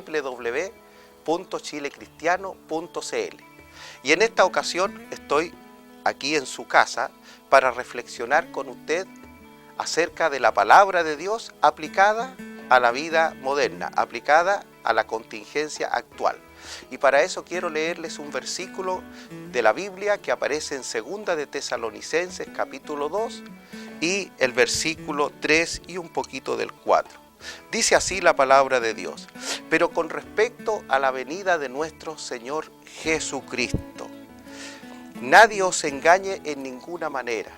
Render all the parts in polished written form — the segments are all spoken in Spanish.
www.chilecristiano.cl. Y en esta ocasión estoy aquí en su casa para reflexionar con usted acerca de la palabra de Dios aplicada a la vida moderna, aplicada a la contingencia actual. Y para eso quiero leerles un versículo de la Biblia que aparece en 2 de Tesalonicenses capítulo 2 y el versículo 3 y un poquito del 4. Dice así la palabra de Dios: pero con respecto a la venida de nuestro Señor Jesucristo, nadie os engañe en ninguna manera,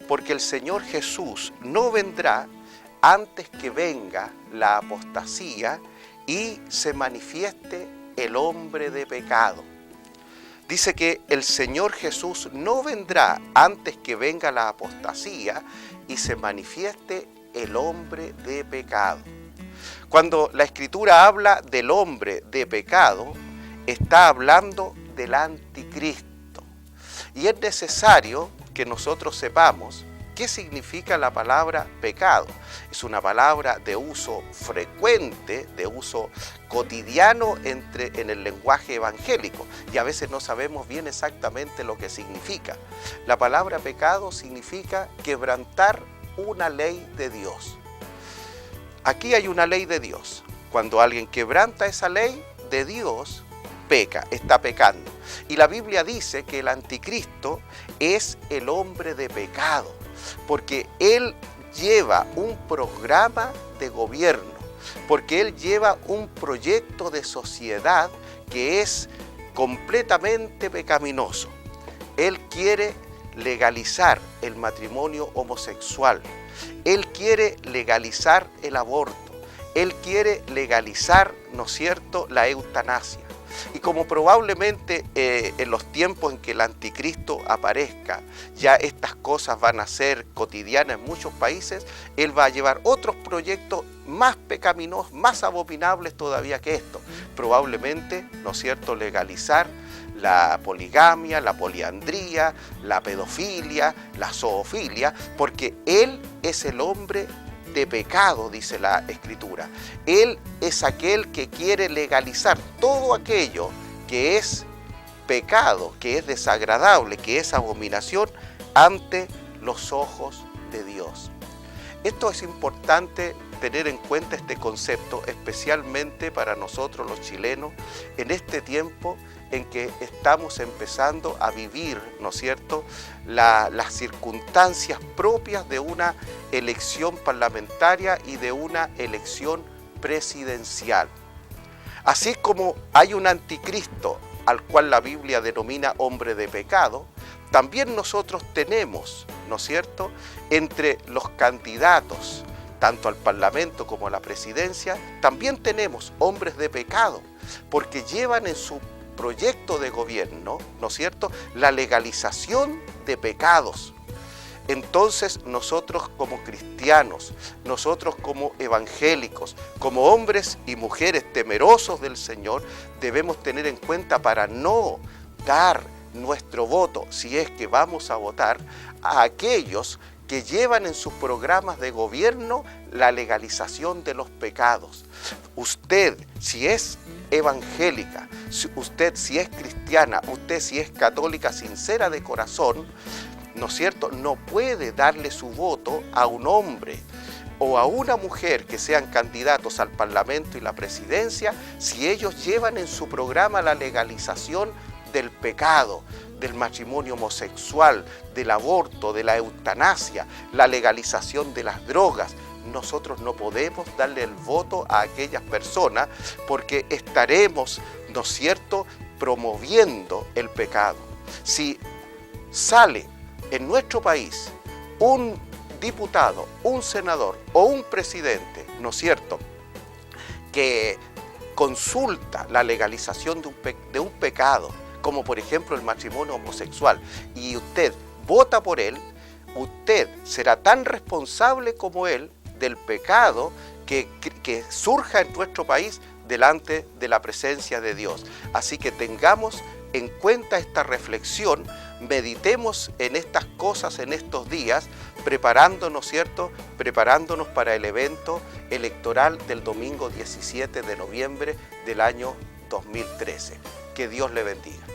porque el Señor Jesús no vendrá antes que venga la apostasía y se manifieste el hombre de pecado. Dice que el Señor Jesús no vendrá antes que venga la apostasía y se manifieste el hombre de pecado. Cuando la Escritura habla del hombre de pecado, está hablando del anticristo. Y es necesario que nosotros sepamos qué significa la palabra pecado. Es una palabra de uso frecuente, de uso cotidiano en el lenguaje evangélico, y a veces no sabemos bien exactamente lo que significa. La palabra pecado significa quebrantar una ley de Dios. Aquí hay una ley de Dios. Cuando alguien quebranta esa ley de Dios, peca, está pecando. Y la Biblia dice que el anticristo es el hombre de pecado, porque él lleva un programa de gobierno, porque él lleva un proyecto de sociedad que es completamente pecaminoso. Él quiere legalizar el matrimonio homosexual, él quiere legalizar el aborto, él quiere legalizar, ¿no es cierto?, la eutanasia. Y como probablemente en los tiempos en que el anticristo aparezca, ya estas cosas van a ser cotidianas en muchos países, él va a llevar otros proyectos más pecaminosos, más abominables todavía que esto. Probablemente, ¿no es cierto?, legalizar la poligamia, la poliandría, la pedofilia, la zoofilia, porque él es el hombre de pecado, dice la Escritura. Él es aquel que quiere legalizar todo aquello que es pecado, que es desagradable, que es abominación ante los ojos de Dios. Esto es importante tener en cuenta, este concepto, especialmente para nosotros los chilenos, en este tiempo en que estamos empezando a vivir, ¿no es cierto?, las circunstancias propias de una elección parlamentaria y de una elección presidencial. Así como hay un anticristo al cual la Biblia denomina hombre de pecado, también nosotros tenemos, ¿no es cierto?, entre los candidatos, tanto al Parlamento como a la presidencia, también tenemos hombres de pecado, porque llevan en su proyecto de gobierno, ¿no es cierto?, la legalización de pecados. Entonces nosotros como cristianos, nosotros como evangélicos, como hombres y mujeres temerosos del Señor, debemos tener en cuenta para no dar nuestro voto, si es que vamos a votar, a aquellos que llevan en sus programas de gobierno la legalización de los pecados. Usted, si es evangélica, usted si es cristiana, usted si es católica sincera de corazón, ¿no es cierto?, no puede darle su voto a un hombre o a una mujer que sean candidatos al Parlamento y la presidencia si ellos llevan en su programa la legalización del pecado, del matrimonio homosexual, del aborto, de la eutanasia, la legalización de las drogas. Nosotros no podemos darle el voto a aquellas personas porque estaremos, ¿no es cierto?, promoviendo el pecado. Si sale en nuestro país un diputado, un senador o un presidente, ¿no es cierto?, que consulta la legalización de un pecado, como por ejemplo el matrimonio homosexual, y usted vota por él, usted será tan responsable como él del pecado que surja en nuestro país delante de la presencia de Dios. Así que tengamos en cuenta esta reflexión, meditemos en estas cosas en estos días, preparándonos, ¿cierto? Preparándonos para el evento electoral del domingo 17 de noviembre del año 2013. Que Dios le bendiga.